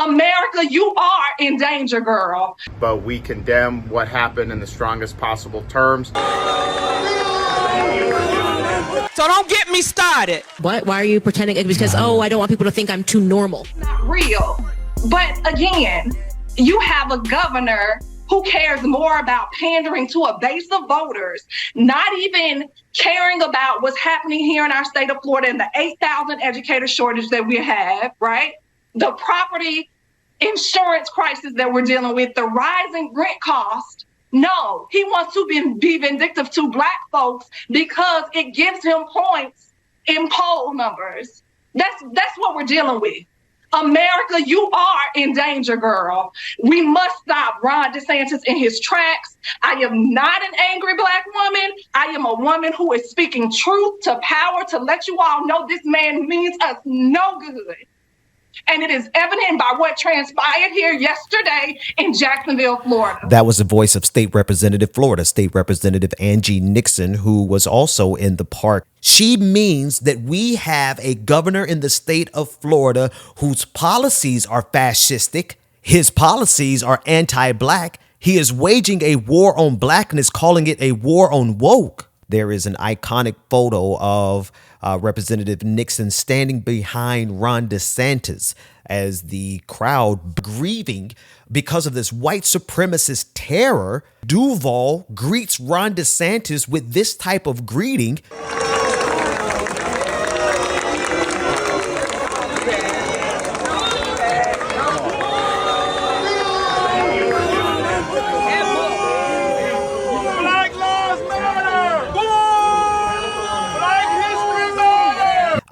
America, you are in danger, girl. But we condemn what happened in the strongest possible terms. So don't get me started. What? Why are you pretending? Because, I don't want people to think I'm too normal. Not real. But again, you have a governor who cares more about pandering to a base of voters, not even caring about what's happening here in our state of Florida and the 8,000 educator shortage that we have, right? The property insurance crisis that we're dealing with, the rising rent cost. No, he wants to be vindictive to Black folks because it gives him points in poll numbers. That's what we're dealing with. America, you are in danger, girl. We must stop Ron DeSantis in his tracks. I am not an angry Black woman. I am a woman who is speaking truth to power to let you all know this man means us no good. And it is evident by what transpired here yesterday in Jacksonville, Florida. That was the voice of State Representative Angie Dixon, who was also in the park. She means that we have a governor in the state of Florida whose policies are fascistic. His policies are anti-Black. He is waging a war on Blackness, calling it a war on woke. There is an iconic photo of Representative Dixon standing behind Ron DeSantis as the crowd grieving because of this white supremacist terror. Duval greets Ron DeSantis with this type of greeting.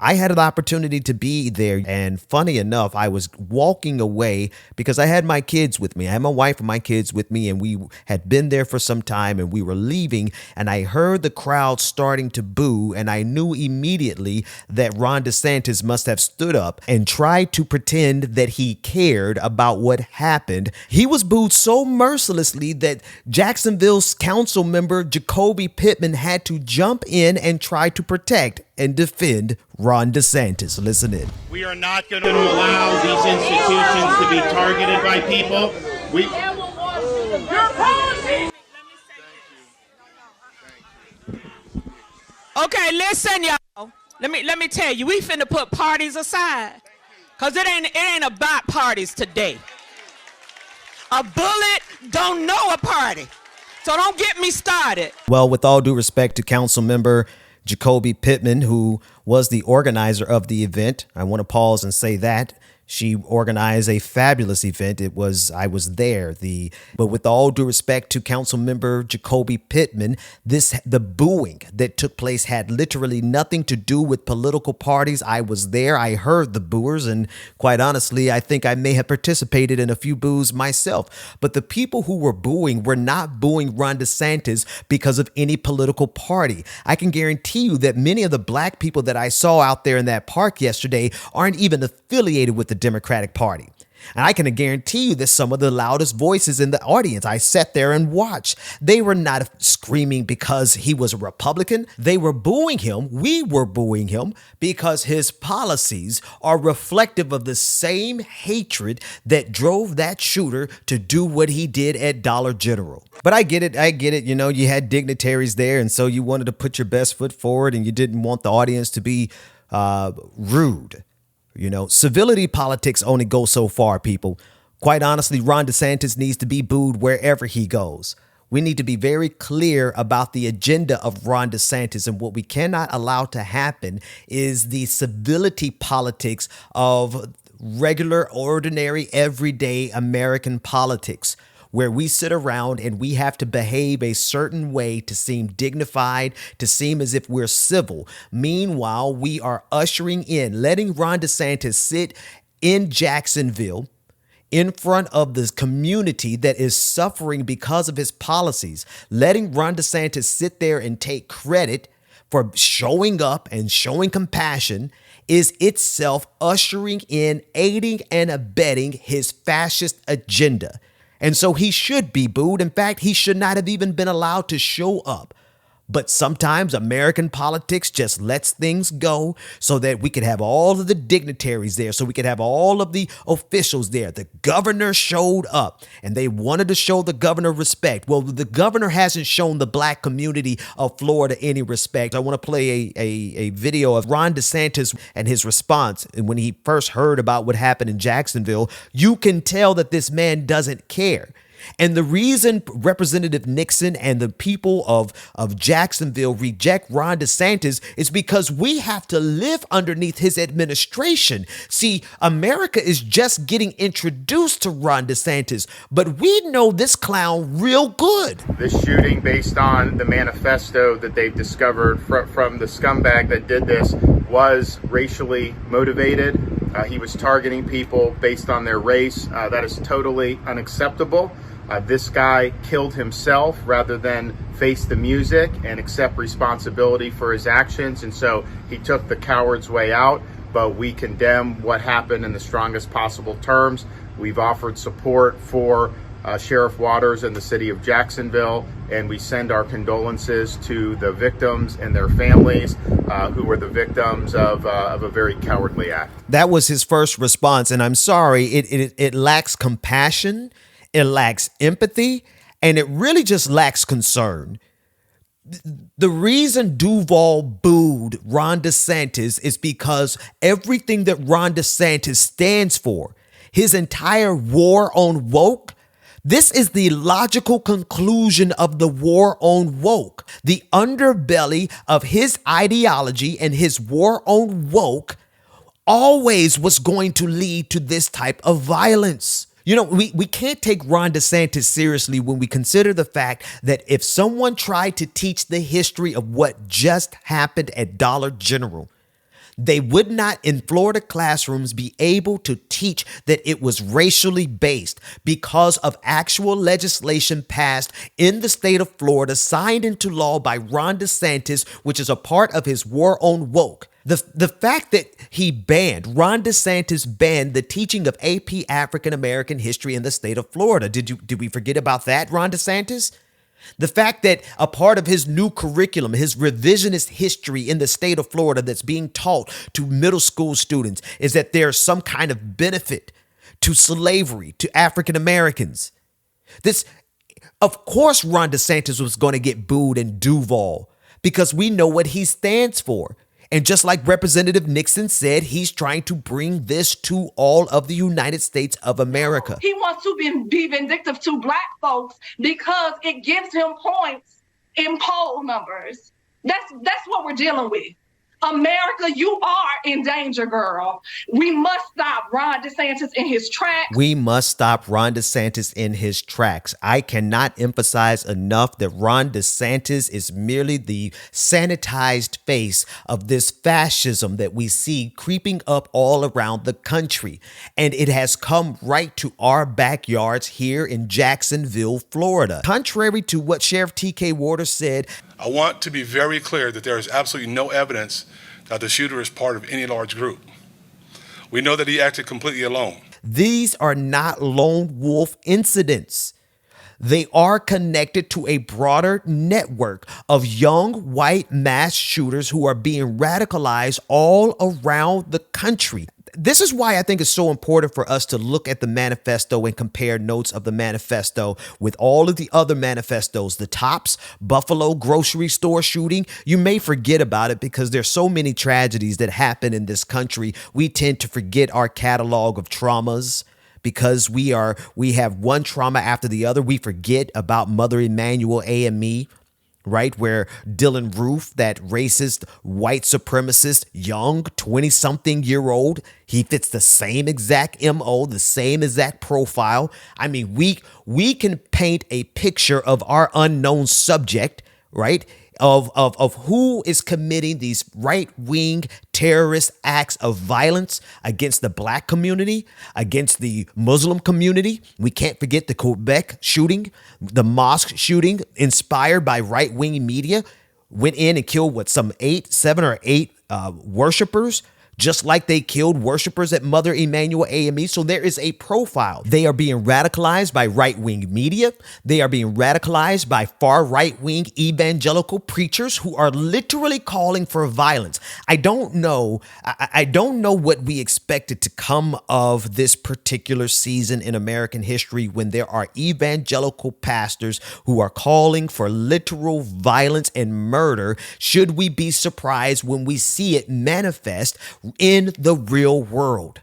I had an opportunity to be there, and funny enough, I was walking away because I had my kids with me. I had my wife and my kids with me, and we had been there for some time, and we were leaving, and I heard the crowd starting to boo, and I knew immediately that Ron DeSantis must have stood up and tried to pretend that he cared about what happened. He was booed so mercilessly that Jacksonville's council member Jacoby Pittman had to jump in and try to protect and defend Ron DeSantis. Listen in. We are not going to allow these institutions to be targeted by people. Okay, listen, y'all. Let me tell you, we finna put parties aside, cause it ain't about parties today. A bullet don't know a party, so don't get me started. Well, with all due respect to council member Jacoby Pittman, who was the organizer of the event, I want to pause and say that she organized a fabulous event. I was there. But with all due respect to council member Jacoby Pittman, the booing that took place had literally nothing to do with political parties. I was there. I heard the booers, and quite honestly, I think I may have participated in a few boos myself. But the people who were booing were not booing Ron DeSantis because of any political party. I can guarantee you that many of the Black people that I saw out there in that park yesterday aren't even affiliated with the Democratic Party. And I can guarantee you that some of the loudest voices in the audience, I sat there and watched, they were not screaming because he was a Republican. They were booing him. We were booing him because his policies are reflective of the same hatred that drove that shooter to do what he did at Dollar General. But I get it. You know, you had dignitaries there, and so you wanted to put your best foot forward, and you didn't want the audience to be rude. You know, civility politics only go so far, people. Quite honestly, Ron DeSantis needs to be booed wherever he goes. We need to be very clear about the agenda of Ron DeSantis, and what we cannot allow to happen is the civility politics of regular, ordinary, everyday American politics, where we sit around and we have to behave a certain way to seem dignified, to seem as if we're civil. Meanwhile, we are ushering in, letting Ron DeSantis sit in Jacksonville in front of this community that is suffering because of his policies, letting Ron DeSantis sit there and take credit for showing up and showing compassion is itself ushering in, aiding and abetting his fascist agenda. And so he should be booed. In fact, he should not have even been allowed to show up. But sometimes American politics just lets things go so that we could have all of the dignitaries there, so we could have all of the officials there. The governor showed up and they wanted to show the governor respect. Well, the governor hasn't shown the black community of Florida any respect. I want to play a video of Ron DeSantis and his response when he first heard about what happened in Jacksonville. You can tell that this man doesn't care. And the reason Representative Nixon and the people of Jacksonville reject Ron DeSantis is because we have to live underneath his administration. See, America is just getting introduced to Ron DeSantis, but we know this clown real good. This shooting, based on the manifesto that they've discovered from the scumbag that did this, was racially motivated. He was targeting people based on their race. That is totally unacceptable. This guy killed himself rather than face the music and accept responsibility for his actions. And so he took the coward's way out, but we condemn what happened in the strongest possible terms. We've offered support for Sheriff Waters and the city of Jacksonville, and we send our condolences to the victims and their families who were the victims of a very cowardly act. That was his first response, and I'm sorry, it lacks compassion. It lacks empathy, and it really just lacks concern. The reason Duval booed Ron DeSantis is because everything that Ron DeSantis stands for, his entire war on woke, this is the logical conclusion of the war on woke. The underbelly of his ideology and his war on woke always was going to lead to this type of violence. You know, we can't take Ron DeSantis seriously when we consider the fact that if someone tried to teach the history of what just happened at Dollar General, they would not in Florida classrooms be able to teach that it was racially based because of actual legislation passed in the state of Florida, signed into law by Ron DeSantis, which is a part of his war on woke. The fact that Ron DeSantis banned the teaching of AP African American history in the state of Florida. Did we forget about that, Ron DeSantis? The fact that a part of his new curriculum, his revisionist history in the state of Florida that's being taught to middle school students is that there's some kind of benefit to slavery, to African Americans. Of course, Ron DeSantis was going to get booed in Duval because we know what he stands for. And just like Representative Nixon said, he's trying to bring this to all of the United States of America. He wants to be vindictive to black folks because it gives him points in poll numbers. That's what we're dealing with. America, you are in danger, girl. We must stop Ron DeSantis in his tracks. We must stop Ron DeSantis in his tracks. I cannot emphasize enough that Ron DeSantis is merely the sanitized face of this fascism that we see creeping up all around the country. And it has come right to our backyards here in Jacksonville, Florida. Contrary to what Sheriff T.K. Waters said, I want to be very clear that there is absolutely no evidence that the shooter is part of any large group. We know that he acted completely alone. These are not lone wolf incidents. They are connected to a broader network of young white mass shooters who are being radicalized all around the country. This is why I think it's so important for us to look at the manifesto and compare notes of the manifesto with all of the other manifestos. The Tops Buffalo grocery store shooting, you may forget about it because there's so many tragedies that happen in this country. We tend to forget our catalog of traumas because we have one trauma after the other. We forget about Mother Emanuel AME, right? Where Dylan Roof, that racist, white supremacist, young 20-something-year-old, he fits the same exact MO, the same exact profile. I mean, we can paint a picture of our unknown subject, right? Of who is committing these right-wing terrorist acts of violence against the black community, against the Muslim community. We can't forget the Quebec shooting, the mosque shooting inspired by right-wing media, went in and killed, 7 or 8 worshipers. just like they killed worshipers at Mother Emanuel AME. So there is a profile. They are being radicalized by right-wing media. They are being radicalized by far right-wing evangelical preachers who are literally calling for violence. I don't know what we expected to come of this particular season in American history when there are evangelical pastors who are calling for literal violence and murder. Should we be surprised when we see it manifest in the real world?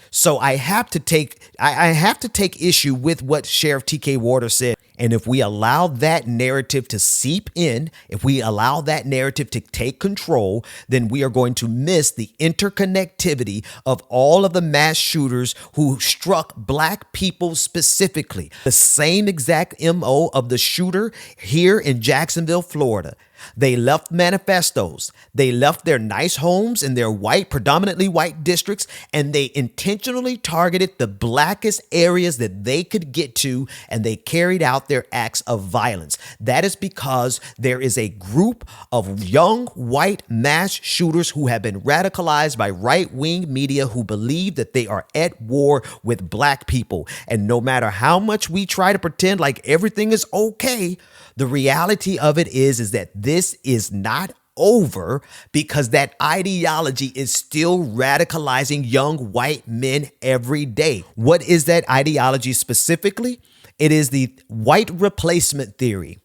So I have to take issue with what Sheriff T.K. Warder said. And if we allow that narrative to seep in, if we allow that narrative to take control, then we are going to miss the interconnectivity of all of the mass shooters who struck black people specifically. The same exact MO of the shooter here in Jacksonville, Florida. They left manifestos. They left their nice homes in their predominantly white districts, and they intentionally targeted the blackest areas that they could get to, and they carried out their acts of violence. That is because there is a group of young white mass shooters who have been radicalized by right-wing media who believe that they are at war with black people. And no matter how much we try to pretend like everything is okay, the reality of it is that this is not over, because that ideology is still radicalizing young white men every day. What is that ideology specifically? It is the white replacement theory.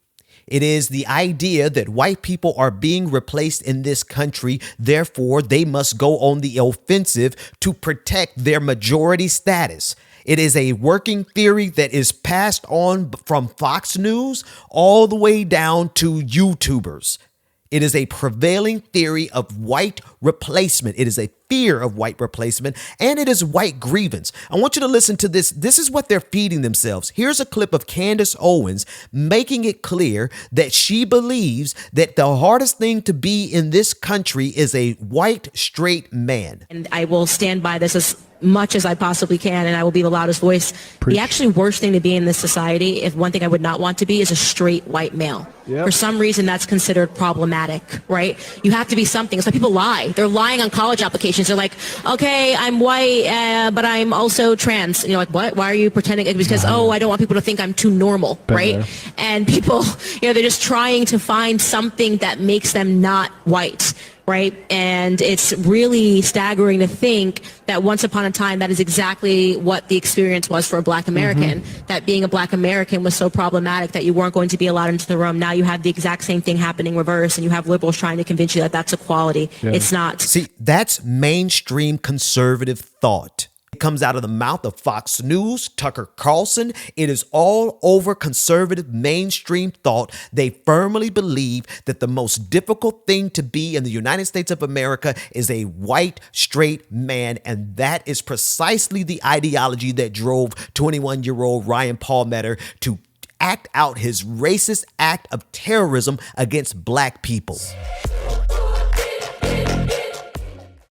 It is the idea that white people are being replaced in this country. Therefore, they must go on the offensive to protect their majority status. It is a working theory that is passed on from Fox News all the way down to YouTubers. It is a prevailing theory of white replacement. It is a fear of white replacement, and it is white grievance. I want you to listen to this. This is what they're feeding themselves. Here's a clip of Candace Owens making it clear that she believes that the hardest thing to be in this country is a white, straight man. And I will stand by this as much as I possibly can, and I will be the loudest voice. The actually worst thing to be in this society, if one thing I would not want to be, is a straight white male. Yep. For some reason, that's considered problematic, right? You have to be something. So people lie. They're lying on college applications. They're like, okay, I'm white, but I'm also trans. And you're like, what? Why are you pretending? Because, I don't want people to think I'm too normal, right? And people, they're just trying to find something that makes them not white. Right. And it's really staggering to think that once upon a time, that is exactly what the experience was for a black American, that being a black American was so problematic that you weren't going to be allowed into the room. Now you have the exact same thing happening reverse, and you have liberals trying to convince you that that's equality. Yeah. It's not. See, that's mainstream conservative thought. It comes out of the mouth of Fox News, Tucker Carlson. It is all over conservative mainstream thought. They firmly believe that the most difficult thing to be in the United States of America is a white, straight man. And that is precisely the ideology that drove 21-year-old Ryan Palmetto to act out his racist act of terrorism against black people.